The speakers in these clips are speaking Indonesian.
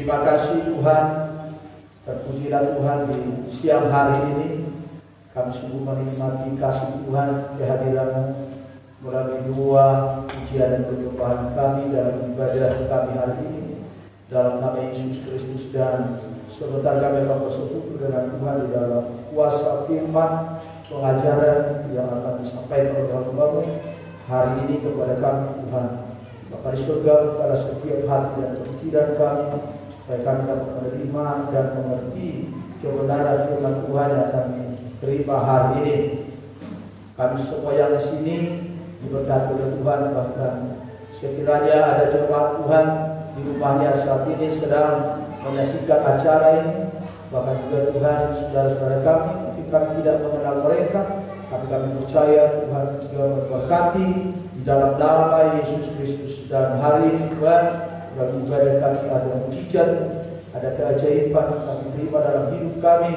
Terima kasih Tuhan, terpujilah Tuhan di siang hari ini. Kami sungguh menikmati kasih Tuhan, kehadiran-Mu melalui doa, pujian dan penyembahan kami dalam ibadah kami hari ini. Dalam nama Yesus Kristus, dan sebentar kami akan bersekutu dengan Tuhan di dalam kuasa firman pengajaran yang akan disampaikan oleh hamba-Mu hari ini kepada kami Tuhan. Bapa di surga, pada setiap hati dan pikiran kami, supaya kami dapat menerima dan mengerti kebenaran firman Tuhan yang kami terima hari ini. Kami semua yang di sini diberkati oleh Tuhan, bahkan sekiranya ada jemaat Tuhan di rumahnya saat ini sedang menyaksikan acara ini, bahkan juga Tuhan saudara-saudara kami, mungkin kami tidak mengenal mereka, tapi kami percaya Tuhan juga memberkati di dalam nama Yesus Kristus. Dan hari ini Tuhan, dalam ibadah kami ada mujizat, ada keajaiban kami terima dalam hidup kami.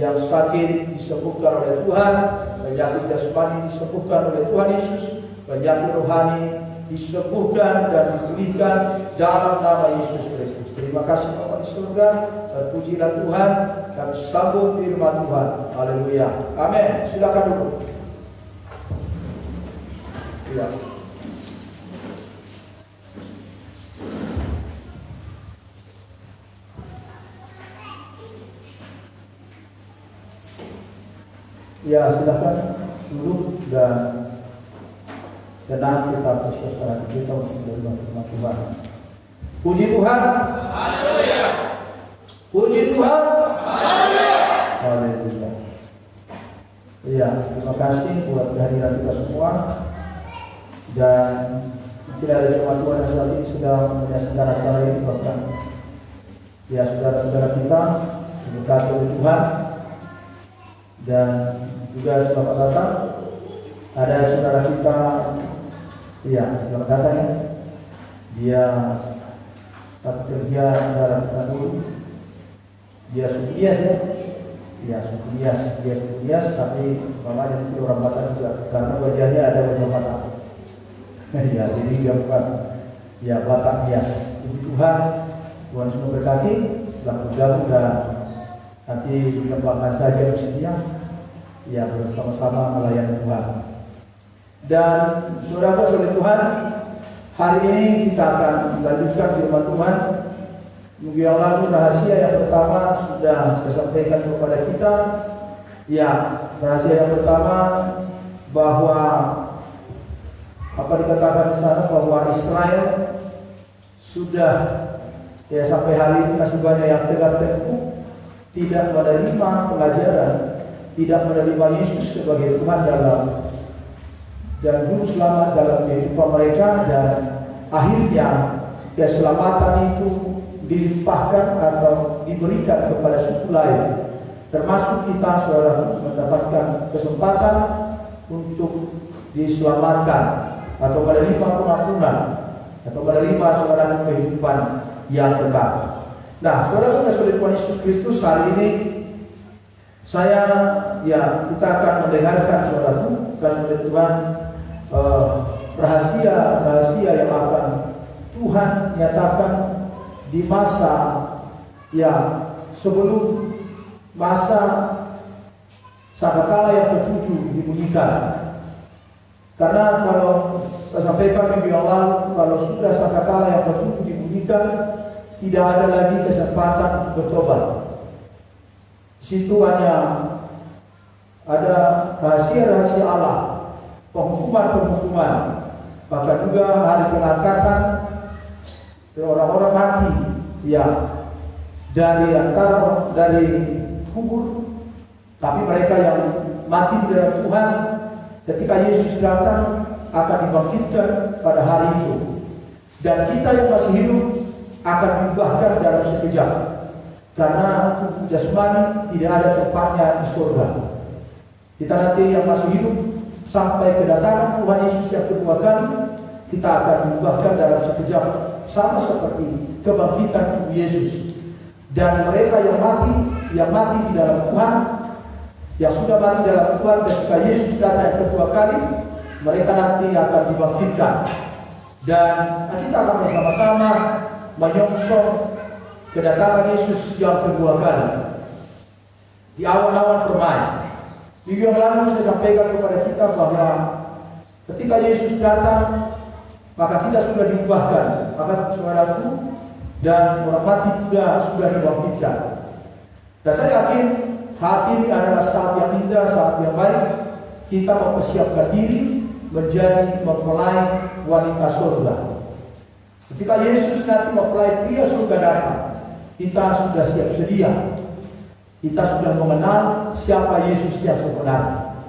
Yang sakit disembuhkan oleh Tuhan, penyakit jasmani disembuhkan oleh Tuhan Yesus, penyakit rohani disembuhkan dan dipulihkan dalam nama Yesus Kristus. Terima kasih Bapa di surga, terpujilah Tuhan. Kami sambut firman Tuhan. Haleluya. Amin. Silakan duduk. Ya. Ya, silakan duduk dan tenang, kita persiapkan kita untuk menerima firman Tuhan. Puji Tuhan. Haleluya. Puji Tuhan. Haleluya. Haleluya. Iya, terima kasih buat kehadiran kita semua. Dan mungkin ada jemaat Tuhan yang saat ini sedang menyaksikan acara ini, bahkan ya saudara-saudara kita diberkati oleh Tuhan. Dan juga selamat datang ada saudara kita, ya selamat datang ya. Dia satu kerja saudara kita dulu, dia suku Nias ya, ya suku Nias, tapi mamanya itu orang Batak juga, karena wajahnya ada wajah Batak. Ya, jadi dia bukan ya Batak Nias. Puji Tuhan, Tuhan semua berkati, sedang bergabung dan nanti dikembangkan saja musiknya, ya bersama-sama melayani Tuhan. Dan saudara-saudara Tuhan, hari ini kita akan melanjutkan firman Tuhan. Minggu yang lalu rahasia yang pertama sudah saya sampaikan kepada kita. Ya, rahasia yang pertama bahwa apa dikatakan di sana, bahwa Israel sudah ya sampai hari ini masih banyak yang tegar tengkuk, tidak menerima pengajaran, tidak menerima Yesus sebagai Tuhan dan juru selamat dalam kehidupan mereka, dan akhirnya keselamatan itu dilimpahkan atau diberikan kepada suku lain, termasuk kita saudara mendapatkan kesempatan untuk diselamatkan atau menerima pengampunan atau menerima saudara kehidupan yang kekal. Nah, saudara-saudara Tuhan Yesus Kristus, hari ini kita akan mendengarkan saudara Tuhan rahasia yang akan Tuhan nyatakan di masa yang sebelum masa sangkakala yang ketujuh dibunyikan. Karena kalau saya sampaikan minggu yang lalu, kalau sudah sangkakala yang ketujuh dibunyikan, tidak ada lagi kesempatan untuk bertobat. Situ hanya ada rahasia-rahasia Allah, penghukuman-penghukuman, bahkan juga hari pengangkatan orang-orang mati ya dari kubur. Tapi mereka yang mati di dalam Tuhan ketika Yesus datang akan dibangkitkan pada hari itu, dan kita yang masih hidup akan diubahkan dalam sekejap, karena tubuh jasmani tidak ada tempatnya di surga. Kita nanti yang masih hidup sampai kedatangan Tuhan Yesus yang kedua kali, kita akan diubahkan dalam sekejap, sama seperti kebangkitan tubuh Yesus. Dan mereka yang mati di dalam Tuhan, yang sudah mati dalam Tuhan ketika Yesus datang yang kedua kali, mereka nanti akan dibangkitkan. Dan kita akan bersama-sama menyongsong kedatangan Yesus yang kedua kali di awan-awan permai. Minggu yang lalu saya sampaikan kepada kita bahwa ketika Yesus datang, maka kita sudah diubahkan, maka saudaraku, dan orang mati juga sudah dibangkitkan. Dan saya yakin saat ini adalah saat yang indah, saat yang baik kita mempersiapkan diri menjadi mempelai wanita surga. Ketika Yesus nanti mempelai pria surga datang, kita sudah siap sedia. Kita sudah mengenal siapa Yesus yang sebenarnya.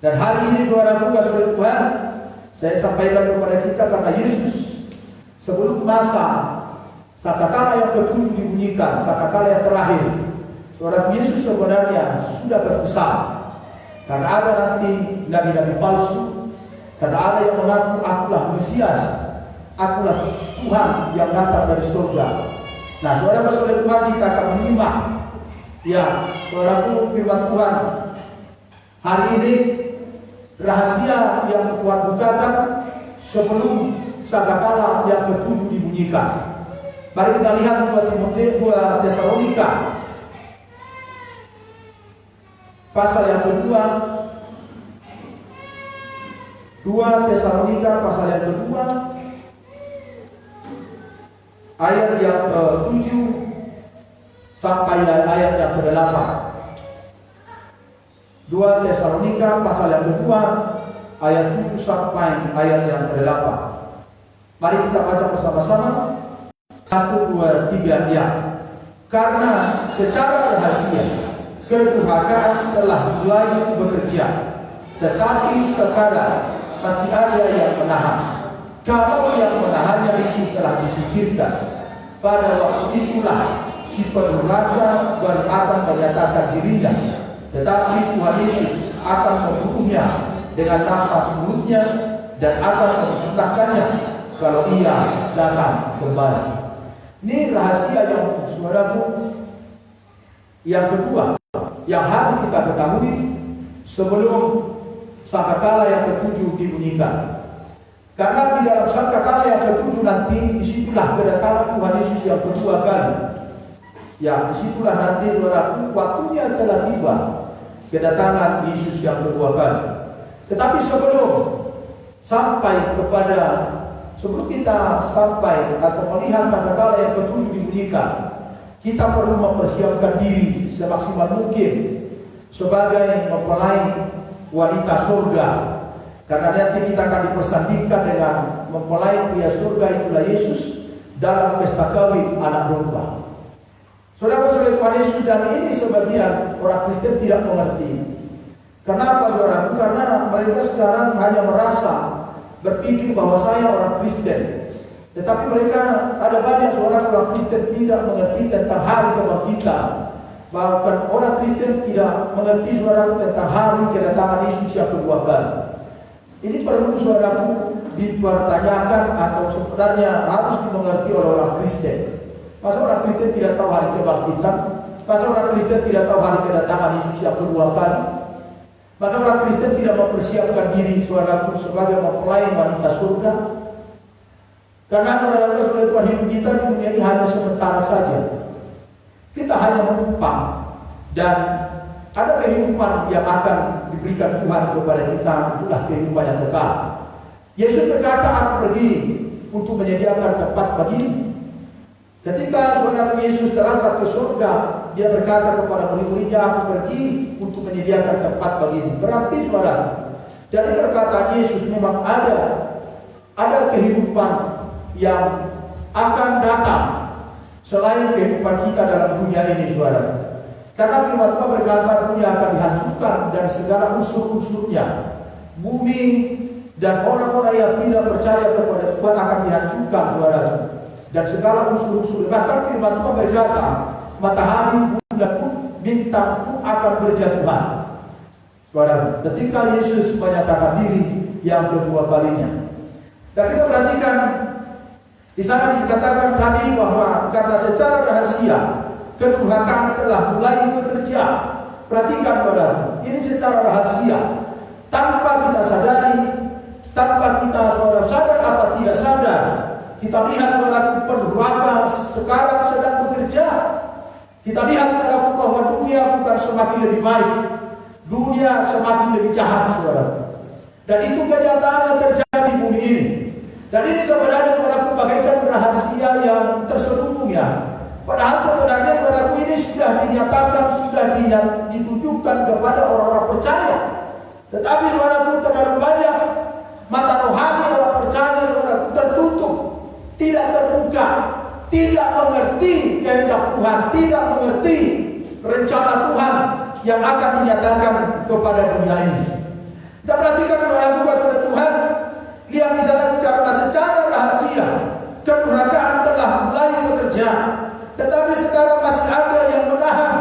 Dan hari ini saudaraku kasih Tuhan, saya sampaikan kepada kita karena Yesus sebelum masa sangkakala yang ketujuh dibunyikan, sangkakala yang terakhir, saudara Yesus sebenarnya sudah berpesan. Karena ada nanti nabi-nabi palsu, karena ada yang mengaku akulah Mesias, akulah Tuhan yang datang dari surga. Nah, saudara-saudara Tuhan, kita akan menyimak ya, saudaraku, firman Tuhan hari ini, rahasia yang Tuhan bukakan sebelum sangkakala yang ketujuh dibunyikan. Mari kita lihat 2 Tesalonika pasal yang kedua. 2 Tesalonika pasal yang kedua ayat yang ke-7 sampai ayat yang ke-8. 2 Tesalonika pasal yang kedua ayat 7 sampai ayat yang ke-8. Mari kita baca bersama-sama. 1, 2, 3 ya. Karena secara rahasia kedurhakaan telah mulai bekerja, tetapi sekarang masih ada yang menahan. Kalau yang menahannya itu telah disingkirkan, pada waktu itulah si pendurhaka baru akan menyatakan dirinya. Tetapi Tuhan Yesus akan membunuhnya dengan nafas mulutnya dan akan memusnahkannya kalau ia datang kembali. Ini rahasia yang saudaraku yang kedua yang harus kita ketahui sebelum sangkakala yang ketujuh dibunyikan. Karena di dalam sangkakala yang ketujuh nanti disitulah kedatangan Tuhan Yesus yang kedua kali. Ya, disitulah nanti saudaraku waktunya telah tiba kedatangan Yesus yang kedua kali. Tetapi sebelum kita sampai atau melihat sangkakala yang ketujuh dibunyikan, kita perlu mempersiapkan diri semaksimal mungkin sebagai mempelai wanita surga. Karena nanti kita akan dipersandingkan dengan mempelai pria surga, itulah Yesus, dalam pesta kawin anak domba. Saudara-saudara Tuhan Yesus, dan ini sebagian orang Kristen tidak mengerti. Kenapa saudara? Karena mereka sekarang hanya merasa berpikir bahwa saya orang Kristen. Tetapi mereka ada banyak orang Kristen tidak mengerti tentang hari kebangkitan. Bahkan orang Kristen tidak mengerti saudara tentang hari kedatangan Yesus yang kedua kali. Ini perlu saudaraku dipertanyakan atau sebenarnya harus dimengerti oleh orang Kristen. Masa orang Kristen tidak tahu hari kebangkitan? Masa orang Kristen tidak tahu hari kedatangan Yesus yang kedua kali? Masa orang Kristen tidak mempersiapkan diri saudaraku sebagai mempelai wanita surga? Karena saudara-saudara Tuhan, hidup kita di dunia ini hanya sementara saja. Kita hanya menumpang dan ada kehidupan yang akan diberikan Tuhan kepada kita, itulah kehidupan yang kekal. Yesus berkata, aku pergi untuk menyediakan tempat bagimu. Ketika saudara Yesus terangkat ke surga, dia berkata kepada murid-muridnya, aku pergi untuk menyediakan tempat bagimu. Berarti saudara, dari perkataan Yesus memang ada kehidupan yang akan datang selain kehidupan kita dalam dunia ini, saudara. Karena firman Tuhan berkata dunia akan dihancurkan dan segala unsur-unsurnya, bumi dan orang-orang yang tidak percaya kepada Tuhan akan dihancurkan, saudara. Dan segala unsur-unsur, bahkan firman Tuhan berkata matahari, bulan pun, bintang pun akan berjatuhan, saudara, ketika Yesus menyatakan diri yang kedua kalinya. Dan kita perhatikan di sana dikatakan tadi bahwa karena secara rahasia kedurhakaan telah mulai bekerja. Perhatikan saudara, ini secara rahasia, tanpa kita sadari, tanpa kita saudara sadar apa tidak sadar, Kita lihat saudaraku perluasan sekarang sedang bekerja. Kita lihat saudaraku bahwa dunia bukan semakin lebih baik, dunia semakin lebih jahat saudara. Dan itu kenyataan yang terjadi di bumi ini. Dan ini sebenarnya saudaraku bagaikan rahasia yang terselubung ya. Padahal sebenarnya saudaraku ini sudah dinyatakan, sudah ditunjukkan kepada orang-orang percaya. Tetapi saudaraku terlalu banyak mata rohani orang percaya saudaraku tertutup, tidak terbuka, tidak mengerti kehendak Tuhan, tidak mengerti rencana Tuhan yang akan dinyatakan kepada dunia ini. Kita perhatikan saudaraku kepada Tuhan, lihat misalnya karena secara rahasia kedurhakaan telah mulai bekerja, tetapi sekarang masih ada yang menahan.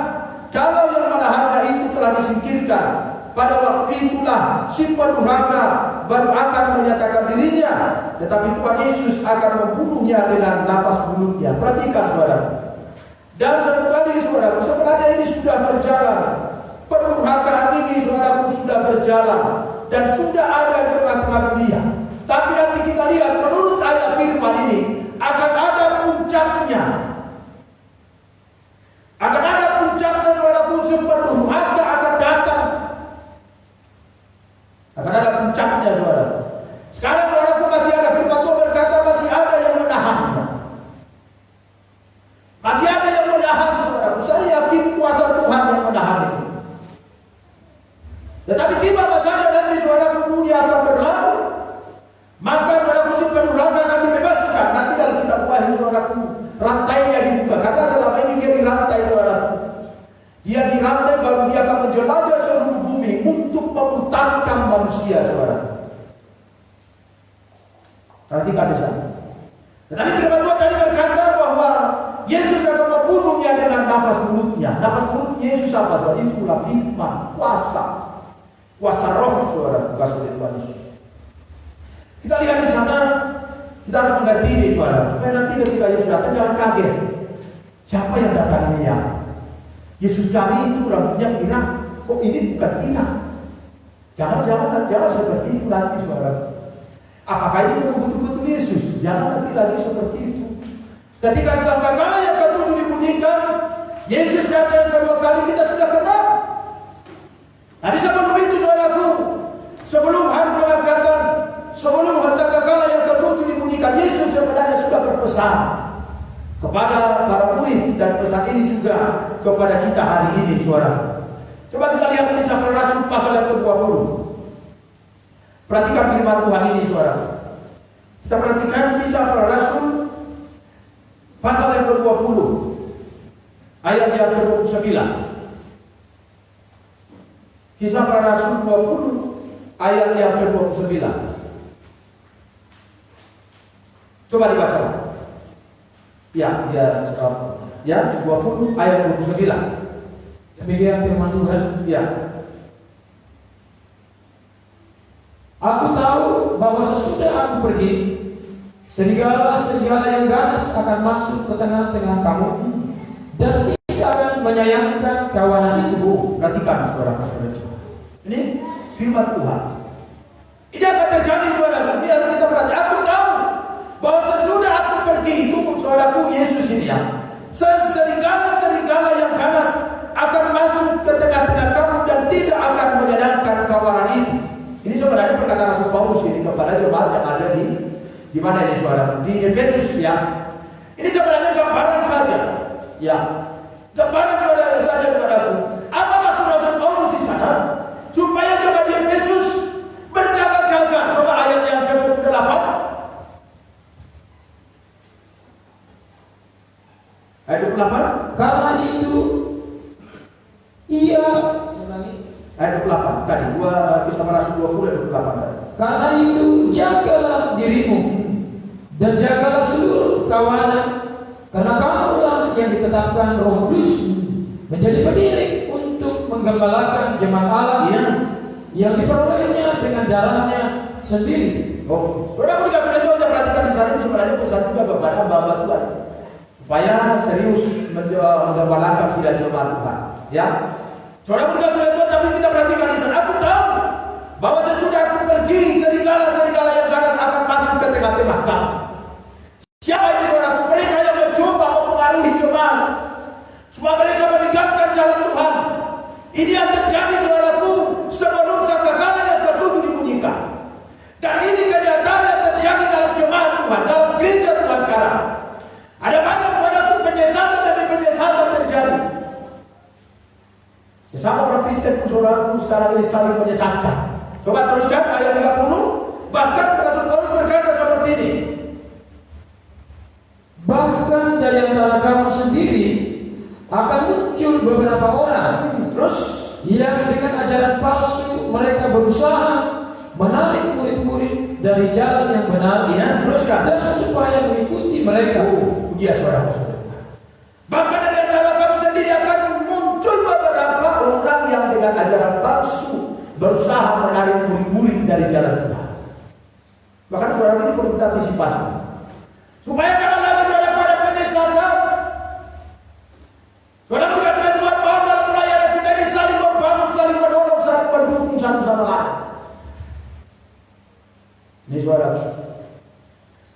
Kalau yang menahannya itu telah disingkirkan, pada waktu itulah si pendurhaka baru akan menyatakan dirinya, tetapi Tuhan Yesus akan membunuhnya dengan napas mulutnya. Perhatikan saudara. Dan satu kali saudara, sebenarnya ini sudah berjalan. Pendurhakaan ini saudaraku sudah berjalan dan sudah ada di tengah-tengah dunia. Tapi nanti kita lihat menurut ayat firman ini akan ada puncaknya. Akan ada puncaknya saudaraku, pendurhaka akan datang. Akan ada puncaknya saudara. Sekarang saudaraku masih ada firman Tuhan berkata masih ada yang menahannya. Masih ada yang menahan saudaraku. Saya yakin kuasa Tuhan yang menahan itu. Tetapi tiba masanya nanti saudaraku dunia akan berlalu. Maka saudaraku si pendurhaka akan dibebaskan. Nanti dalam kitab Wahyu saudaraku rantainya dibuka. Karena selama ini dia dirantai saudaraku. Dia dirantai baru dia akan menjelajah seluruh bumi untuk memutarkan manusia saudara. Perhatikan di sana. Tetapi firman Tuhan tadi berkata bahwa Yesus akan membunuhnya dengan napas mulutnya. Napas mulut Yesus apa saudara? Itulah firman, kuasa roh saudara, kuasa Tuhan Yesus. Kita lihat di sana, kita harus mengerti ini saudara, supaya nanti ketika Yesus datang jangan kaget. Siapa yang datang ini ya? Yesus kami itu rambutnya pirang, kok ini bukan pirang? Jangan seperti itu nanti saudara. Apakah ini betul-betul Yesus? Jangan nanti lagi seperti itu. Ketika sangkakala yang ketujuh dibunyikan, Yesus datang yang kedua kali, kita sudah kenal. Tapi sebelum itu saudaraku, sebelum hari pengangkatan, sebelum sangkakala yang ketujuh dibunyikan, Yesus sebenarnya sudah berpesan kepada para murid, dan pesan ini juga kepada kita hari ini saudara. Coba kita lihat Kisah Para Rasul pasal yang ke-20. Perhatikan firman Tuhan ini saudara. Kita perhatikan Kisah Para Rasul pasal yang ke-20 ayat yang ke-29. Kisah Para Rasul 20 ayat yang ke-29. Coba dibaca. Ya, 20 ayat 29. Demikian firman Tuhan. Ya. Aku tahu bahwa sesudah aku pergi, serigala yang ganas akan masuk ke tengah-tengah kamu dan tidak akan menyayangkan kawanan itu. Perhatikan saudara-saudara. Ini firman Tuhan. Ini akan terjadi saudara. Biar kita perhatikan. Aku tahu bahwa sesudah aku pergi, itu saudaraku Yesus ini ya. Serigala yang ganas akan masuk ke tengah-tengah kamu dan tidak akan menyayangkan kawanan itu. Ini sebenarnya perkataan Rasul Paulus ini kepada jemaat yang ada di mana ini saudara? Di Efesus ya. Ini sebenarnya gambaran saja. Ya. Gambaran saudara saja saudaraku. Apa maksud Rasul Paulus di sana? Supaya jemaat di Efesus berjaga-jaga. Coba ayat yang ke-28. Ayat 28. Karena itu ia ayat 28 tadi, Kisah Para Rasul 20 ayat 28 tadi. Karena itu jagalah dirimu dan jagalah seluruh kawanan, karena kamulah yang ditetapkan Roh Kudus menjadi pendiri untuk menggembalakan jemaat Allah yang diperolehnya dengan darahnya sendiri. Oh, saudara dikasih itu aja, perhatikan di sana ini sebenarnya pesan juga kepada hamba Tuhan supaya serius menggembalakan sidang jemaat Tuhan. Ya, saudara dikasih itu, tapi kita perhatikan di sana. Aku tahu bahwa sesudah aku pergi, serigala yang ganas akan masuk ke tengah-tengah kamu. Siapa ini saudara? Mereka yang mencoba mempengaruhi jemaat supaya mereka meninggalkan jalan Tuhan. Ini yang terjadi saudaraku sebelum sangkakala yang ketujuh dibunyikan. Dan ini kenyataan yang terjadi dalam jemaat Tuhan, dalam gereja Tuhan sekarang. Ada banyak saudaraku penyesatan demi penyesatan terjadi. Sesama orang Kristen pun saudaraku sekarang ini saling menyesatkan. Coba teruskan ayat 30. Bahkan Rasul Paulus berkata seperti ini. Bahkan dari antara kamu sendiri akan muncul beberapa orang Terus yang dengan ajaran palsu mereka berusaha menarik murid-murid dari jalan yang benar, iya, teruskan. dan supaya mengikuti mereka. Iya, saudara-saudara. Bahkan dari antara kamu sendiri akan muncul beberapa orang yang dengan ajaran palsu berusaha menarik murid-murid dari jalan Tuhan. Bahkan saudara ini perlu kita antisipasi. Supaya jangan lagi saudara pada penyesatan. Saudara dikasih oleh Tuhan bahwa dalam pelayanan kita ini saling membangun, saling menolong, saling mendukung satu sama lain. Ini saudara.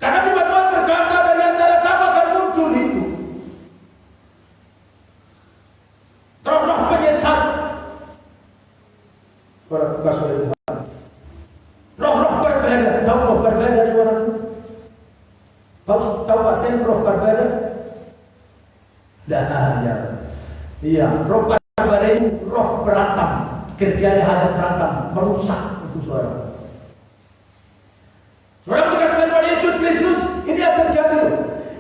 Karena firman Tuhan berkata dari antara kamu akan muncul itu roh-roh penyesat. Saudara dikasih oleh Tuhan. Roh-roh berbeda. Tahu roh berbeda saudara? Tahu pasien roh berbeda? Ya. Iya, roh berbeda itu roh berantem. Kerjanya hanya berantem, merusak itu saudara. Saudara dikasih oleh Tuhan Yesus Kristus, ini yang terjadi.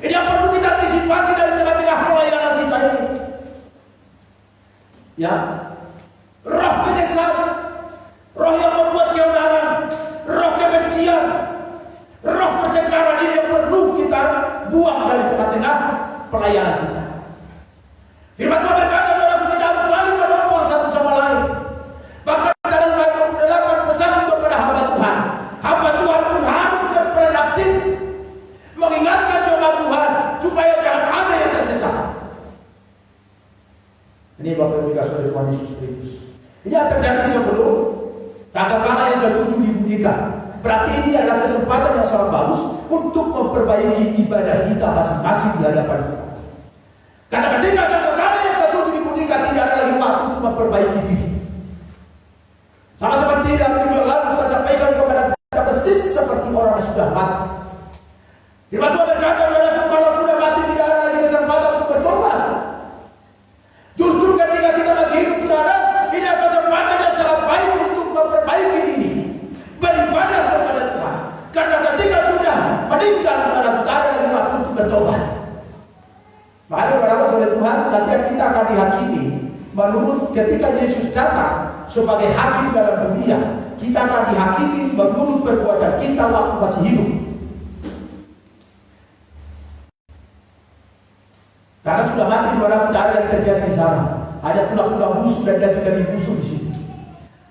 Ini yang perlu kita antisipasi dari tengah-tengah pelayanan kita ini. Ya, roh penyesat, roh yang membuat keonaran, roh kebencian, roh pertengkaran ini yang perlu kita buang dari tengah-tengah pelayanan kita. Firman Tuhan berkata dalam kita harus saling menolong satu sama lain. Bahkan dalam ayat 28 pesan kepada hamba Tuhan. Hamba Tuhan pun harus berproduktif mengingatkan jemaat Tuhan supaya jangan ada yang tersesat. Ini Bapak Ibu dikasih oleh Tuhan Yesus Kristus. Ini yang terjadi sebelum sangkakala yang ketujuh dibunyikan. Berarti ini adalah kesempatan yang sangat bagus untuk memperbaiki ibadah kita masing-masing di hadapan Tuhan. Karena ketika sangkakala yang ketujuh dibunyikan, tidak ada lagi waktu untuk memperbaiki diri. Sama seperti yang minggu yang lalu saya sampaikan kepada kita, persis seperti orang yang sudah mati. Firman Tuhan berkata, kalau sudah mati tidak ada lagi kesempatan untuk bertobat. Justru ketika kita masih hidup sekarang, ini adalah kesempatan yang sangat baik untuk memperbaiki diri, beribadah kepada Tuhan. Karena ketika sudah meninggal kepada kita, ada lagi waktu untuk bertobat. Makanya saudara oleh Tuhan, nanti kita akan dihakimi menurut ketika Yesus datang sebagai hakim dalam dunia. Kita akan dihakimi menurut perbuatan kita waktu masih hidup. Karena sudah mati saudara, tidak ada yang terjadi di sana. Ada tulang-tulang busuk dan daging-daging busuk di sini.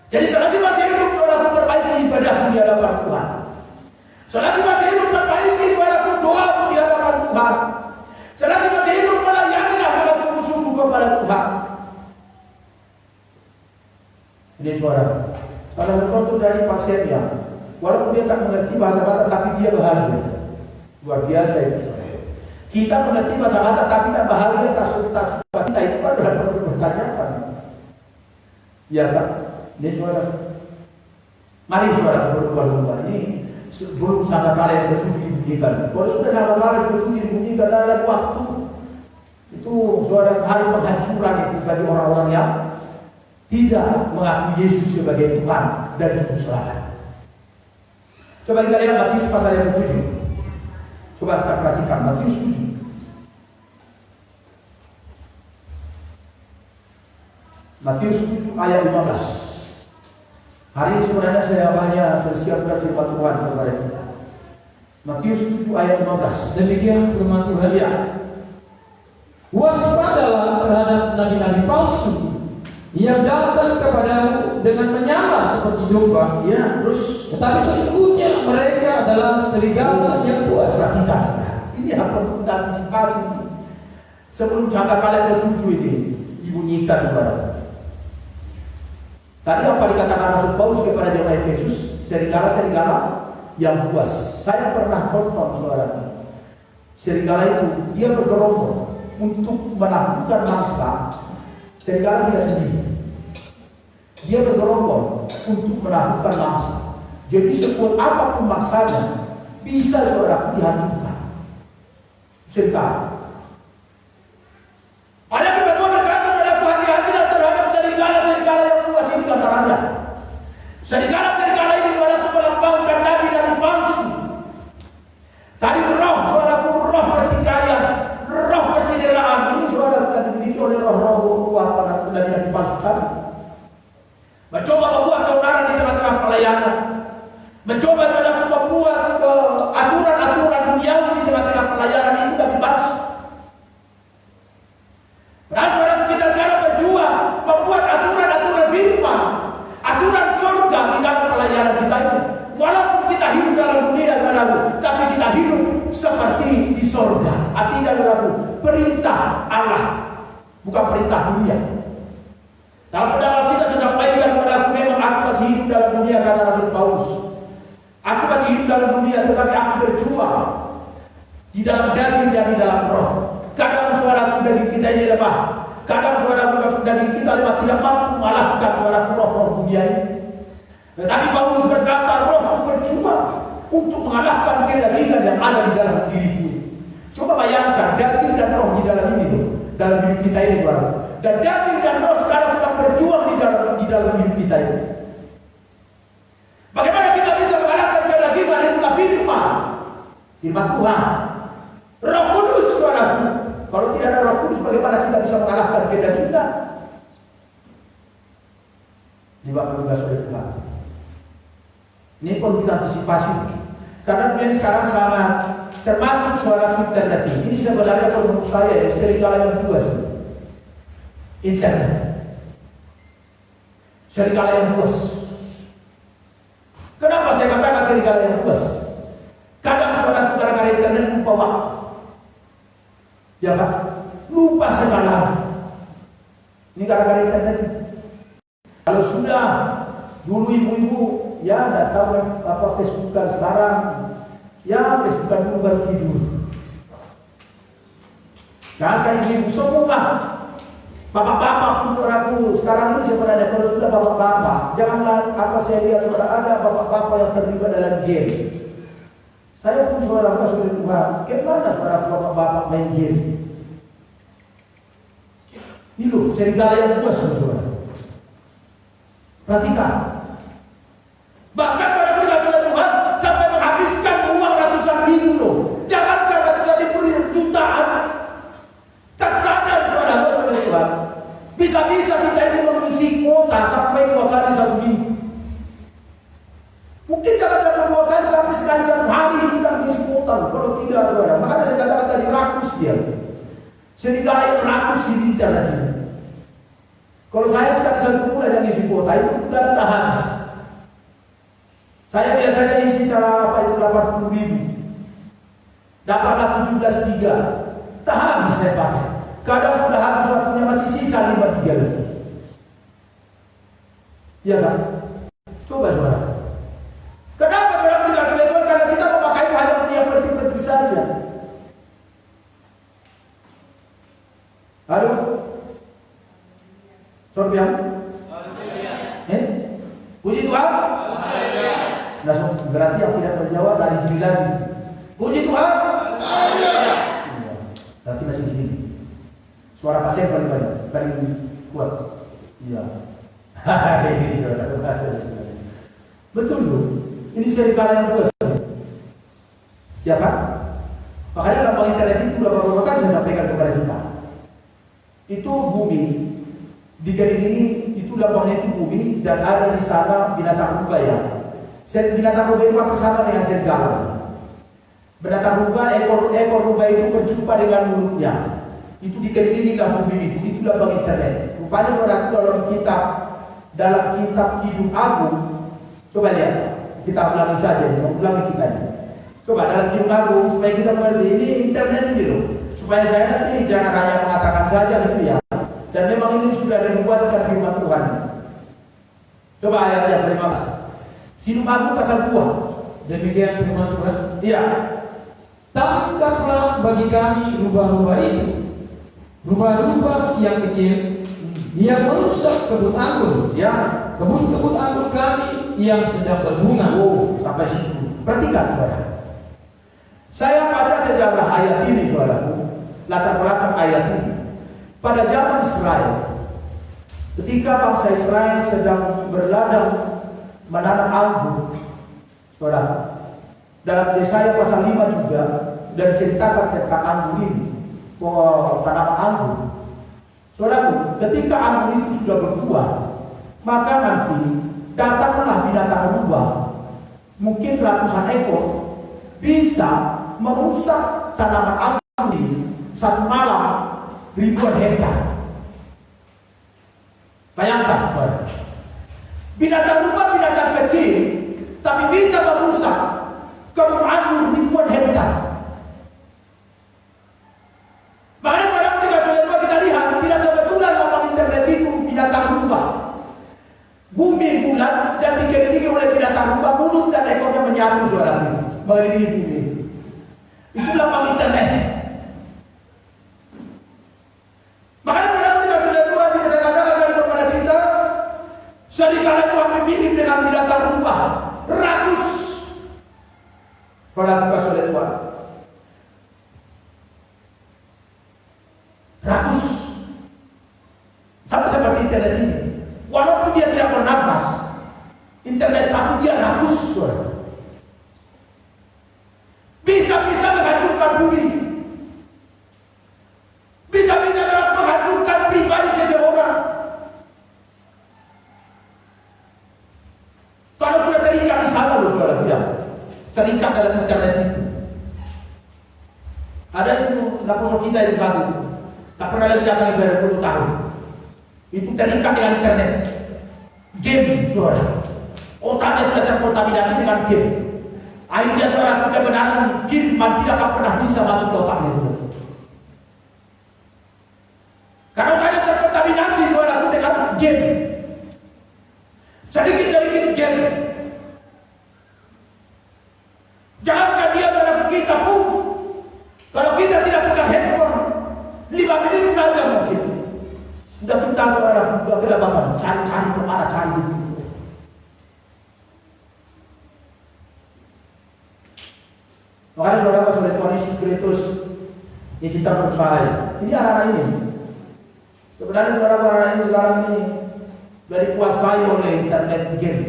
Jadi selagi masih hidup saudara, perbaiki ibadah di hadapan Tuhan. Selagi masih hidup, perbaiki saudara doa di hadapan Tuhan. Selagi masih hidup, melayanilah dengan sungguh-sungguh kepada Tuhan. Ini saudara, salah sesuatu dari pasien yang walaupun dia tak mengerti bahasa mata, tapi dia bahagia. Luar biasa itu saudara. Kita mengerti bahasa mata, tapi tak bahagia, tak suka kita itu adalah perlu dipertanyakan. Ya kan? Ini saudara. Mari saudara berubah-ubah ini. Sebelum sangkakala yang ketujuh dibunyikan. Kalau sudah sangkakala yang ketujuh dibunyikan, ada waktu. Itu saudara hari penghancuran itu bagi orang-orang yang tidak mengakui Yesus sebagai Tuhan dan Juru Selamat. Coba kita lihat Matius pasal yang ke-7. Coba kita perhatikan Matius 7. Matius 7 ayat 15. Hari ini sebenarnya saya banyak bersiapkan firman Tuhan kepada kita. Matius 7 ayat 15. Demikian firman Tuhan. Ya. Waspadalah terhadap nabi-nabi palsu yang datang kepadamu dengan menyamar seperti domba. Ya, terus. Tetapi sesungguhnya mereka adalah serigala yang buas. Perhatikan. Ini yang perlu kita antisipasi. Sebelum sangkakala yang ke-7 ini dibunyikan saudara. Tadi apa dikatakan Rasul Paulus kepada jemaat Efesus? Serigala-serigala yang buas. Saya pernah tonton saudara serigala itu dia bergerombol untuk menaklukkan mangsa. Serigala tidak sendiri. Dia bergerombol untuk menaklukkan mangsa. Jadi sekuat apapun mangsanya bisa saudara dihancurkan. Serigala. Ada firman Tuhan berkata, saudaraku, hati-hatilah terhadap serigala yang buas ini gambarannya. Serigala ini saudaraku melambangkan nabi-nabi palsu. Tadi roh, saudaraku, roh pertikaian, roh percideraan. Ini saudara bukan dimiliki oleh roh-roh para nabi-nabi palsu tadi. Mencoba membuat keonaran di tengah-tengah pelayanan. Mencoba saudaraku membuat aturan-aturan duniawi di tengah-tengah pelayanan. Itu nabi palsu. Saudara, kita sekarang berjuang membuat aturan-aturan firman, aturan surga di dalam pelayanan kita ini. Walaupun kita hidup dalam dunia, saudaraku, tapi kita hidup seperti di surga. Artinya, saudaraku, perintah Allah, bukan perintah dunia. Dalam pendapat kita sampaikan, saudaraku, memang aku masih hidup dalam dunia, kata Rasul Paulus. Aku masih hidup dalam dunia, tetapi aku berjuang di dalam daging dan di dalam roh. Kadang suaraku daging kita ini lemah. Kadang suaraku daging kita lemah, tidak mampu mengalahkan suaraku roh-roh dunia ini. Tetapi Paulus berkata, rohku berjuang untuk mengalahkan kedagingan yang ada di dalam diriku. Coba bayangkan daging dan roh di dalam ini, dalam hidup kita ini, saudara. Dan daging dan roh sekarang sedang berjuang di dalam hidup kita ini. Bagaimana kita bisa mengalahkan kedagingan itu? Firman Tuhan, Roh Kudus, saudaraku. Kalau tidak ada Roh Kudus, bagaimana kita bisa mengalahkan kedagingan? Ini Bapak juga oleh Tuhan. Ini pun kita antisipasi. Karena dunia sekarang sangat, termasuk suara internet ini. Ini sebenarnya kalau menurut saya serigala yang buas. Internet. Serigala yang buas. Kenapa saya katakan serigala yang buas? Kadang suara gara-gara internet lupa waktu. Ya kan? Lupa segala. Ini gara-gara internet. Kalau sudah dulu ibu-ibu ya tidak tahu apa Facebookan sekarang, ya Facebookan dulu baru tidur. Jangan ibu semua bapak-bapak pun saudaraku sekarang ini sebenarnya kalau sudah bapak-bapak, janganlah apa saya lihat saudara ada bapak-bapak yang terlibat dalam game. Saya pun saudara sudah Tuhan, bagaimana saudara bapak-bapak main game? Ini loh serigala yang buas saudara. Perhatikan. Bahkan saudara dikasih oleh Tuhan sampai menghabiskan uang ratusan ribu loh. Jangankan ratusan ribu, jutaan. Tak sadar saudara Tuhan. Bisa-bisa kita ini mengisi kuota sampai 2 kali 1 minggu. Mungkin jangan sampai 2 kali, sampai sekali 1 hari kita mengisi kuota. Kalau tidak saudara, makanya saya katakan tadi rakus dia. Serigala yang rakus di internet ini. Kalau saya sekali 1 bulan yang isi kuota itu bukan tak habis. Saya biasanya isi cara apa itu 80.000. Dapatlah 17.3. Tak habis saya pakai. Kadang sudah habis waktunya masih sisa 5.3 lagi. Iya kan? Coba saudara. Kenapa saudara dikasih oleh Tuhan? Karena kita memakai hanya yang penting-penting saja. Halo? Sorbian? Puji Tuhan? Nah, berarti yang tidak menjawab dari sini lagi. Puji Tuhan? Ya. Berarti masih di sini. Suara pasien paling banyak, paling kuat. Iya. Betul loh. Ini serigala yang buas. Ya kan? Makanya dalam internet itu beberapa kali saya sampaikan kepada kita. Itu bumi. Di garis ini itu lambangnya itu bumi dan ada di sana binatang purba ya. Binatang purba itu apa sama dengan serigala? Binatang purba ekor purba itu berjumpa dengan mulutnya. Itu di garis ini lambang bumi itu lambang internet. Rupanya saudara dalam kitab Kidung Agung, coba lihat kita ulangi saja, ulangi kita ini. Coba dalam Kidung Agung supaya kita mengerti ini internet ini loh. Supaya saya nanti jangan hanya mengatakan saja gitu ya. Dan memang ini sudah dibuatkan firman Tuhan. Coba ayatnya terima. Hidup aku pasal 2. Demikian firman Tuhan. Iya. Tangkaplah bagi kami rubah-rubah itu. Rubah-rubah yang kecil yang merusak kebun anggur. Ya. Kebun-kebun anggur kami yang sedang berbunga. Oh, sampai situ. Perhatikan saudara. Saya baca sejarah ayat ini saudaraku. Latar belakang ayat ini. Pada zaman Israel, ketika bangsa Israel sedang berladang menanam anggur, saudara, dalam Yesaya pasal 5 juga dan ceritakan tentang anggur ini, tanaman anggur. Saudaraku, ketika anggur itu sudah berbuah, maka nanti datanglah binatang rubah, mungkin ratusan ekor, bisa merusak tanaman anggur ini satu malam ribuan hektar. Bayangkan saudara, binatang rubah binatang kecil, tapi bisa merusak kebun anggur ribuan hektar. Makanya pada ketika kita lihat, tidak kebetulan lapang internet itu binatang rubah. Bumi bulat dan dikelilingi oleh binatang rubah, mulut dan ekornya menyatu saudara, mengelilingi bumi. Itu lapang internet. Makanya pada ketika Tuhan saya katakan tadi kepada kita, sedikala Tuhan mirip dengan binatang rubah, rakus. Pada buka oleh Tuhan. Rakus. Sama seperti internet ini. Walaupun dia tidak bernafas, internet tapi dia rakus. Bisa-bisa menghancurkan bumi. Bisa-bisa menghancurkan pribadi seseorang. Kalau sudah terikat di sana loh saudara bilang, terikat dalam internet itu. Ada itu laposo kita itu satu, tak pernah lagi datang ibadah 10 tahun. Itu terikat dengan internet, game saudara. Otaknya sudah terkontaminasi dengan game. Akhirnya saudara kebenaran firman tidak akan pernah bisa masuk ke otaknya itu. Karena otaknya terkontaminasi saudara dengan game. Sedikit-sedikit game. Jangankan dia saudara kita pun, kalau kita tidak pegang handphone 5 menit saja mungkin sudah kita saudara sudah kedatangan cari-cari kemana cari di situ. Makanya saudara oleh Tuhan Yesus Kristus yang kita berusaha. Ini anak-anak ini. Sebenarnya saudara-saudara ini sekarang ini sudah dikuasai oleh internet game.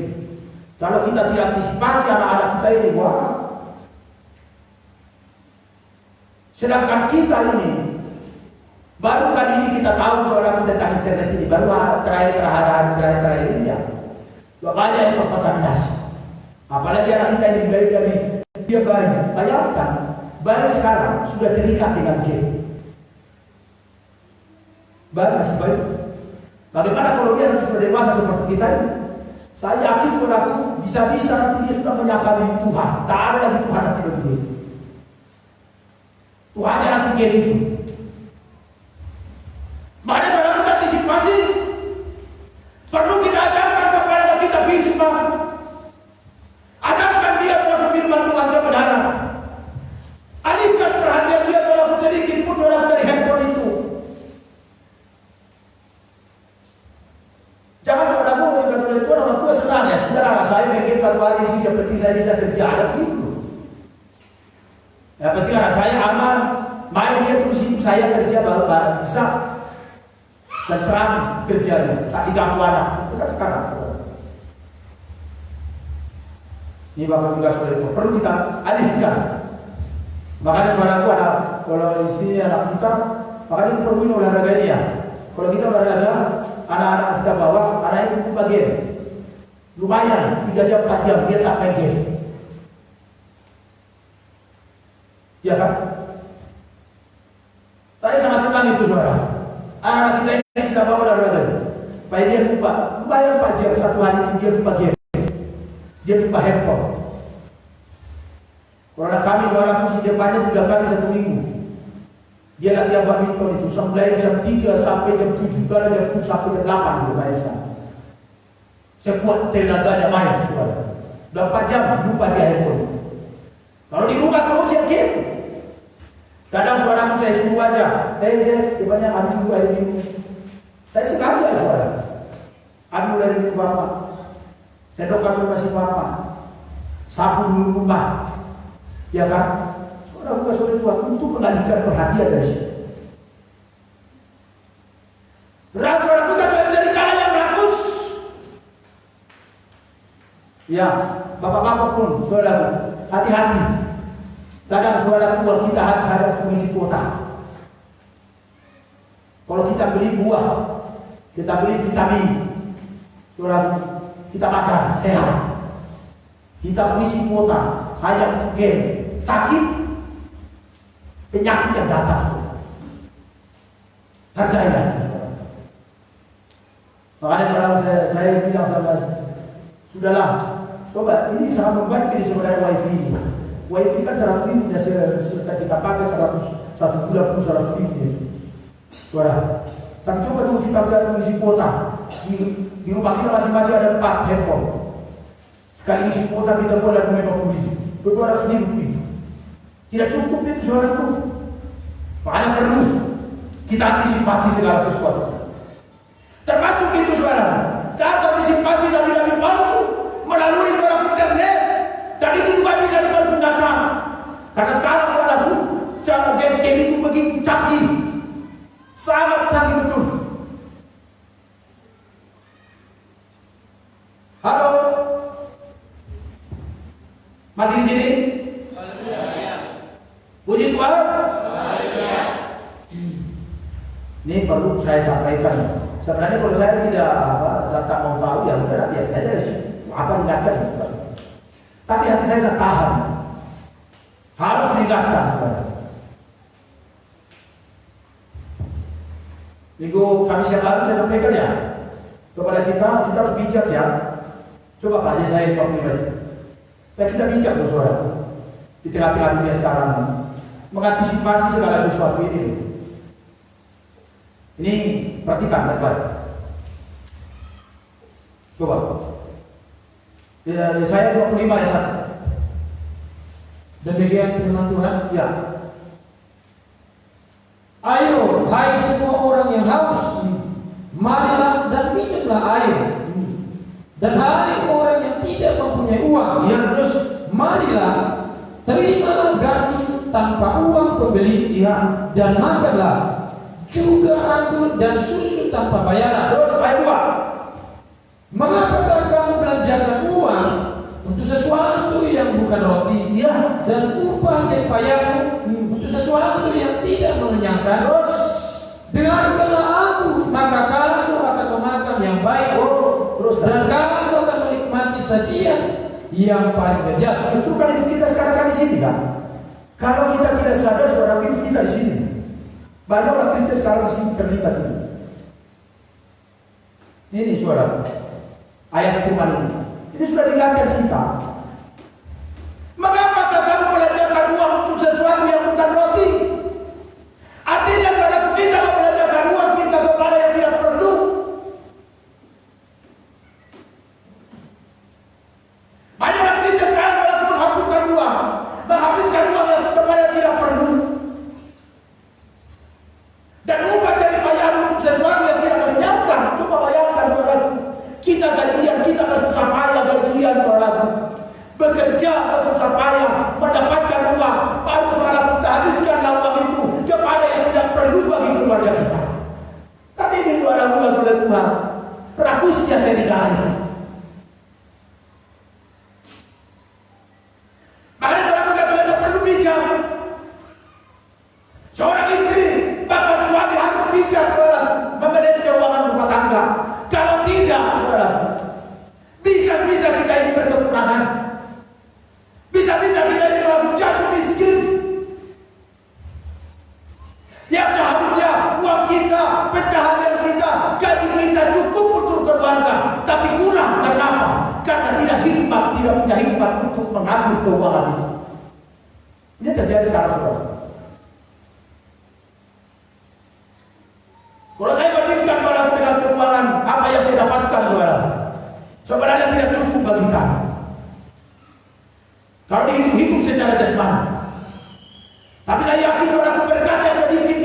Kalau kita tidak antisipasi anak-anak kita ini, wah. Sedangkan kita ini baru kali ini kita tahu saudara tentang internet ini, baru terakhir ini ya. Banyak yang terkontaminasi. Apalagi anak kita ini dari dia bayi. Bayangkan, bayi sekarang sudah terikat dengan game. Bayi masih bayi. Bagaimana kalau dia nanti sudah dewasa seperti kita ini? Saya yakin saudaraku bisa-bisa nanti dia sudah menyangkali Tuhan. Tak ada lagi Tuhan nanti bagi dia. Tuhannya nanti game itu. Makanya kalau kita antisipasi, perlu kita ajarkan kepada anak kita firman. Ajarkan dia tentang firman Tuhan kebenaran. Alihkan perhatian dia kalau sedikit pun dari handphone itu. Jangan saudaraku yang kata oleh Tuhan orang tua senang ya. Sudahlah saya bikin satu hari ini yang penting saya bisa kerja ada begitu. Yang penting anak saya aman, main dia terus itu saya kerja baru bisa. Tentram kerjanya, tak diganggu anak. Itu kan sekarang. Ini Bapak juga sudah perlu kita alihkan. Makanya saudaraku anak, kalau di sini anak kita, makanya itu perlu ini olahraga ini ya. Kalau kita olahraga, anak-anak kita bawa, anak itu lupa game. Lumayan, 3 jam 4 jam dia tak main game. Ya kan? Saya sangat senang itu saudara. Anak kita ini kita bawa olahraga. Supaya dia lupa. Lumayan 4 jam satu hari itu dia lupa game. Dia lupa handphone. Kalau anak kami saudara musik depannya 3 kali 1 minggu. Dia latihan badminton itu mulai jam 3 sampai jam 7, kalau jam 10 sampai jam 8 dia main sana. Sekuat tenaganya main saudara. Udah 4 jam lupa dia handphone. Kalau di rumah terus ya game. Kadang baca, depannya ambil dulu air minum. Saya sengaja saudara, ambil dari minum bapak, sendokkan dulu kasih bapak, sapu dulu rumah, ya kan? Saudara bukan saudara buat untuk mengalihkan perhatian dari situ. Saudara bukan saudara bisa dikala yang rakus. Ya, bapak-bapak pun saudara hati-hati. Kadang saudara buat kita harus ada mengisi kuota. Kalau kita beli buah, kita beli vitamin, saudara kita makan sehat. Kita mengisi kuota, hanya game, sakit, penyakit yang datang. Hargailah, saudara. Makanya kalau saya bilang sama, sudahlah, coba ini sangat membantu ini sebenarnya wifi ini. Wifi kan 100 ribu sudah kita pakai 1 bulan pun 100 ribu. Suara. Tapi coba dulu kita mengisi kuota. Di rumah kita masing-masing ada 4 handphone. Sekali isi kuota kita boleh 50 ribu. 200 ribu itu. Tidak cukup itu saudaraku. Makanya perlu kita antisipasi segala sesuatu. Termasuk itu saudara. Kita harus antisipasi nabi-nabi palsu melalui saudara internet. Dan itu juga bisa dipergunakan. Karena sekarang saudaraku, cara game-game itu begitu canggih. Sangat canggih betul. Halo, masih di sini? Puji Tuhan. Ini perlu saya sampaikan. Sebenarnya kalau saya saya tak mau tahu ya udah biar aja sih. Apa diingatkan? Tapi hati saya tak tahan. Harus diingatkan, saudara. Minggu Kamis yang lalu saya sampaikan ya kepada kita harus bijak ya. Coba Pak Haji saya Pak pribadi. Kita bijak loh saudara. Di tengah-tengah dunia sekarang mengantisipasi segala sesuatu ini. Ini perhatikan baik-baik. Coba. Ya, saya 25 ayat 1. Demikian firman Tuhan. Ya. Ayo, hai semua orang yang haus, marilah dan minumlah air. Dan hai orang yang tidak mempunyai uang, Ya, terus marilah, terimalah gaji tanpa uang pembeli, ya. dan makanlah juga anggur dan susu tanpa bayaran. Terus ayat 2. Mengapakah kamu belanjakan uang untuk sesuatu yang bukan roti, Ya. dan upah jerih payahmu untuk sesuatu yang tidak mengenyangkan? Terus Dengarkanlah aku, maka kamu akan memakan yang baik, terus dan kamu akan menikmati sajian yang paling lezat. justru kan hidup kita sekarang kan di sini kan. Kalau kita tidak sadar saudara hidup kita di sini. Banyak orang Kristen sekarang di sini terlibat ini. Ini saudara. Ayat firman ini. Ini sudah diingatkan kita. Mengapa kamu belanjakan uang untuk sesuatu yang bukan roti? Artinya pada kita membelanjakan uang kita kepada yang tidak perlu. Banyak orang Kristen sekarang dalam menghabiskan uang yang kepada yang tidak perlu. Dan upah dari payah untuk sesuatu yang tidak menyenangkan. Coba bayangkan saudara, kita gajian, kita bersusah payah gajian saudara, bekerja bersusah payah, mendapatkan uang, baru saudara kita habiskanlah uang itu kepada yang tidak perlu bagi keluarga kita. Tapi ini saudara Tuhan, rakusnya saya tidak ada. Makanya saudara kita perlu bijak. Seorang istri, bahkan suami harus bijak saudara, memanage keuangan rumah tangga. Kalau tidak saudara, bisa-bisa kita ini berkekurangan. Bisa-bisa kita ini jatuh miskin. Ya seharusnya uang kita, pencaharian kita, gaji kita cukup untuk keluarga, tapi kurang. Kenapa? Karena tidak hikmat, tidak punya hikmat untuk mengatur keuangan itu. Ini terjadi sekarang saudara. Kalau saya bandingkan dengan keuangan apa yang saya dapatkan saudara, sebenarnya tidak cukup bagi kami. Kalau dihitung secara jasmani. Tapi saya yakin saudara berkat yang sedikit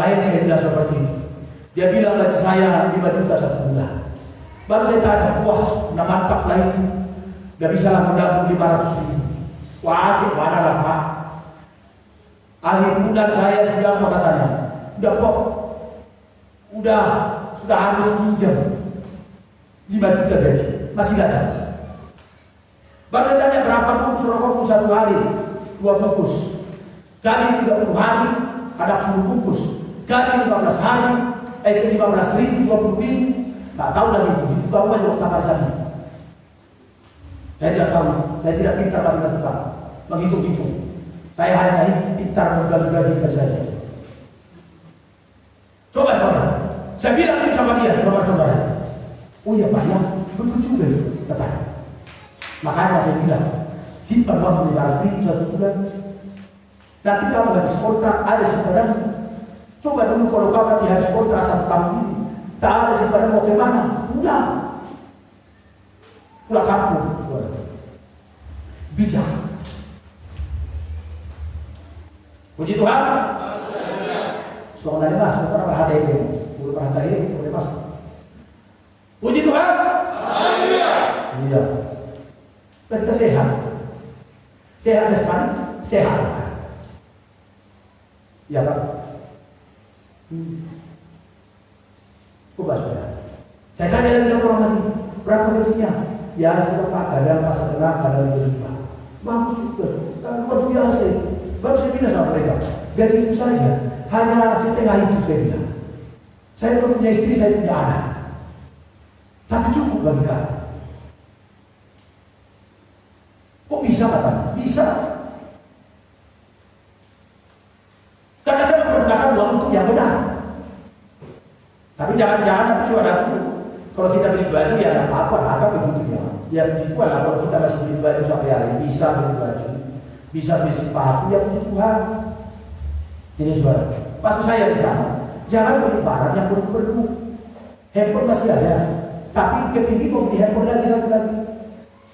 lain saya bilang seperti ini. Dia bilang gaji saya 5 juta 1 bulan. Baru saya tanya, wah, udah mantap lah itu. Gak bisa lah mendapat 500 ribu. Wajib mana lah Pak. Akhir bulan saya sudah apa katanya? Udah pok. Sudah harus pinjam 5 juta gaji. Masih datang. Baru saya tanya berapa bungkus rokokku 1 hari? 2 bungkus. Kali 30 hari ada 10 bungkus. Kali 15 hari 15 ribu, 20 ribu. Tak tahu lagi itu kau kan waktu kapal sana. Saya tidak tahu. Saya tidak pintar matematika. Menghitung-hitung. Saya hanya pintar membagi-bagikan saja. Coba saudara. Saya bilang ini sama dia, saudara. Oh iya Pak, ya betul juga kata. Makanya saya bilang, simpan uang 500 ribu 1 bulan. Nanti kamu habis kontrak ada simpanan. Coba dulu kalau kamu nanti habis kontrak 1 tahun ini, tak ada simpanan mau kemana? Pulang kampung, saudara. Bijak. Puji Tuhan. Soalnya mas, orang perhatian, boleh perhatian, boleh mas. Puji Tuhan. Iya. Kita sehat. Sehat jasmani, sehat. Ya Pak. Coba saudara. Saya tanya lagi sama orang tadi, berapa gajinya? Ya itu Pak, kadang pasar ternak, kadang 2 juta. Bagus juga, luar biasa itu. Baru saya bilang sama mereka, gaji itu saja hanya setengah itu saya bilang. Saya belum punya istri, saya punya anak. Tapi cukup bagi kami. Kok bisa katanya? Bisa. Karena saya mempergunakan uang untuk yang benar. Tapi jangan-jangan nanti juga ada kalau kita beli baju ya apa begitu ya. Ya puji Tuhan lah kalau kita masih beli baju sampai hari ini, bisa beli baju, bisa beli sepatu, ya puji Tuhan. Ini saudara, maksud saya di sana, jangan beli barang yang belum perlu. Handphone masih ada, tapi kepingin mau beli handphone lagi satu lagi.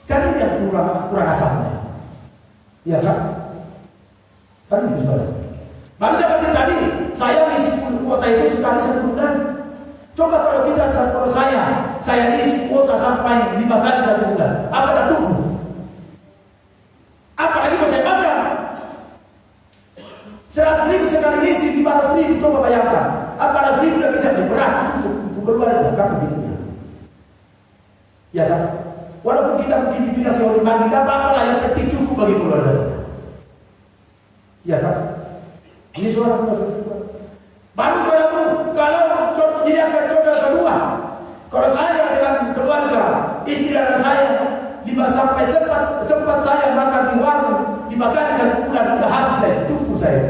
Kan ini yang kurang asalnya. Ya kan? Kan itu saudara. Baru seperti tadi, saya isi kuota itu sekali 1 bulan. Coba kalau saya isi kuota sampai 5 kali 1 bulan, apa tak tunggu? Apalagi mau saya makan 100 ribu sekali isi, 500 ribu, coba bayangkan. 400 ribu udah bisa beli beras cukup untuk keluarga, kan begitu ya? Ya kan? Walaupun kita mungkin dipilasi oleh pagi, tidak apa-apa lah, yang penting cukup bagi keluarga. Ya kan? Ini suara baru saudaraku, kalau jadi akan contoh kedua, kalau saya dengan keluarga, istri dan saya 5 sampai sempat saya makan di warung 5 kali 1 bulan, udah habis saya, tunggu saya.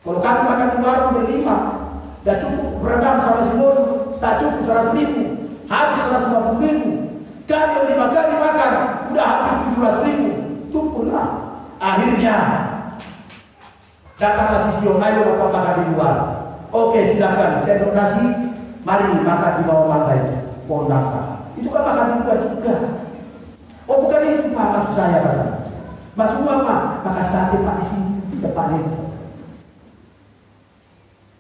Kalau kami makan di warung ber-5, dah cukup berendam sama semua, tak cukup 100 ribu, habis 150 ribu. Kalau 5 kali makan, udah habis 700 ribu, tunggulah. Akhirnya datanglah si Sion, ayo bapak makan di luar. Oke silakan, saya donasi, mari makan di bawah lantai pohon nangka. Itu kan makan di luar juga. Oh bukan itu Pak, maksud saya kata. Maksud apa? Makan sate Pak di sini, di depan ini.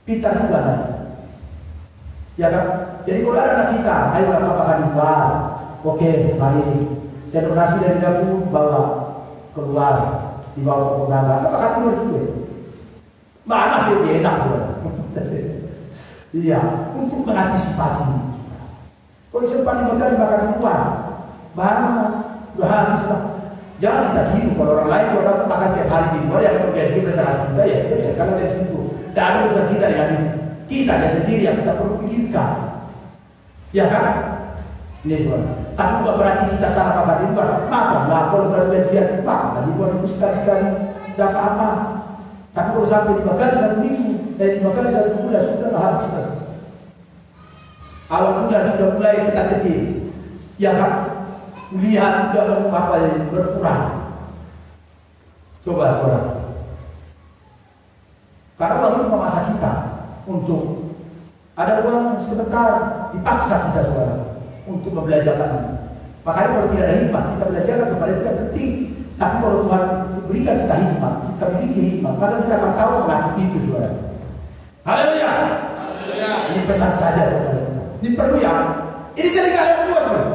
Pintar juga kan? Ya kan? Jadi kalau ada anak kita, ayo bapak makan di luar. Oke, mari. Saya donasi dari dapur, bawa keluar di bawah pohon nangka. Kan makan di luar juga. Mana dia enak juga. Iya, untuk mengantisipasi. Kalau sempat dimakan di luar, baru udah habis lah. Jangan kita tiru kalau orang lain kalau dapat makan tiap hari di luar ya kalau gaji besar juga ya, karena dari situ. Tidak ada urusan kita dengan ini. Kita dia sendiri yang kita perlu pikirkan. Ya kan? Ini juga. Tapi bukan berarti kita salah makan di luar. Makanlah kalau baru gajian, makan di luar itu sekali-sekali. Tidak apa-apa. Tapi kalau sampai 5 kali 1 minggu, 5 kali 1 bulan sudah habis kan. Awal bulan sudah mulai kita kecil. Ya kan? Lihat sudah apa yang berkurang. Coba saudara. Karena uang itu memaksa kita untuk ada uang sebentar dipaksa kita saudara untuk membelajarkan. Makanya kalau tidak ada hikmah kita belajar kepada tidak penting. Tapi kalau Tuhan berikan kita hikmat, kita miliki hikmat, maka kita akan tahu mengatur itu, saudara. Haleluya. Ini pesan saja kepada kita. Ini perlu ya. Ini seringkali puas, saudara.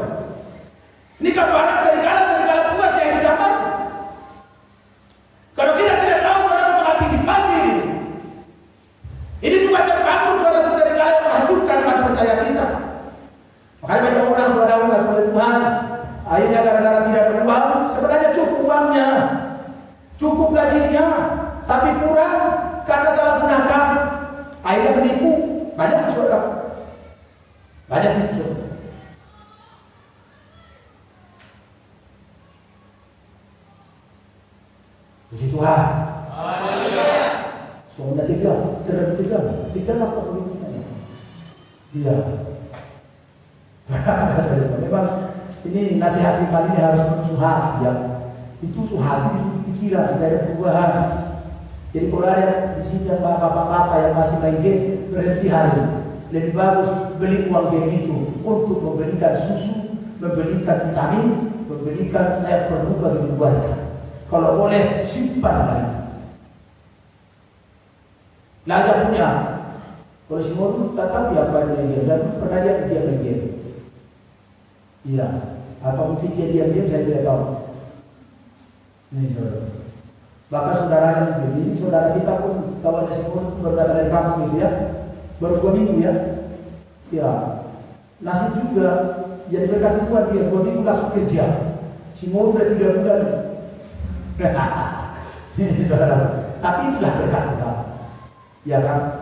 Ini gambaran seringkali puas di akhir zaman. Kalau kita tidak tahu, saudara, mengantisipasi ini juga termasuk, saudara, seringkali menghancurkan iman percaya kita. Makanya banyak orang, saudara, nggak seperti Tuhan. Akhirnya gara-gara tidak ada uang, sebenarnya cukup uangnya, cukup gajinya, tapi kurang karena salah gunakan. Akhirnya menipu. Banyak, saudara. Banyak, saudara. Puji Tuhan. Soalnya tiga apa begini? Iya. Memang ini nasihat iman ini harus suhati ya. Itu suhati, itu pikiran, sudah ada perubahan. Jadi kalau ada di sini bapak-bapak yang masih main game, berhenti hari. Lebih bagus beli uang game itu untuk membelikan susu, membelikan vitamin, membelikan air perlu bagi keluarga. Kalau boleh simpan lagi. Lajar punya. Kalau si Modu tetap dia pada main game, dan pernah dia main game. Iya. Apa mungkin dia diam-diam, saya tidak tahu. Ini saudara. Bahkan saudara yang begini, saudara kita pun kawannya si Modu berkata dari kampung gitu ya. Baru 2 minggu ya. Ya. Nasib juga. Jadi berkata Tuhan dia 2 minggu langsung kerja. Si Modu udah 3 bulan. Ini saudara. Tapi itulah berkat Tuhan. Ya kan?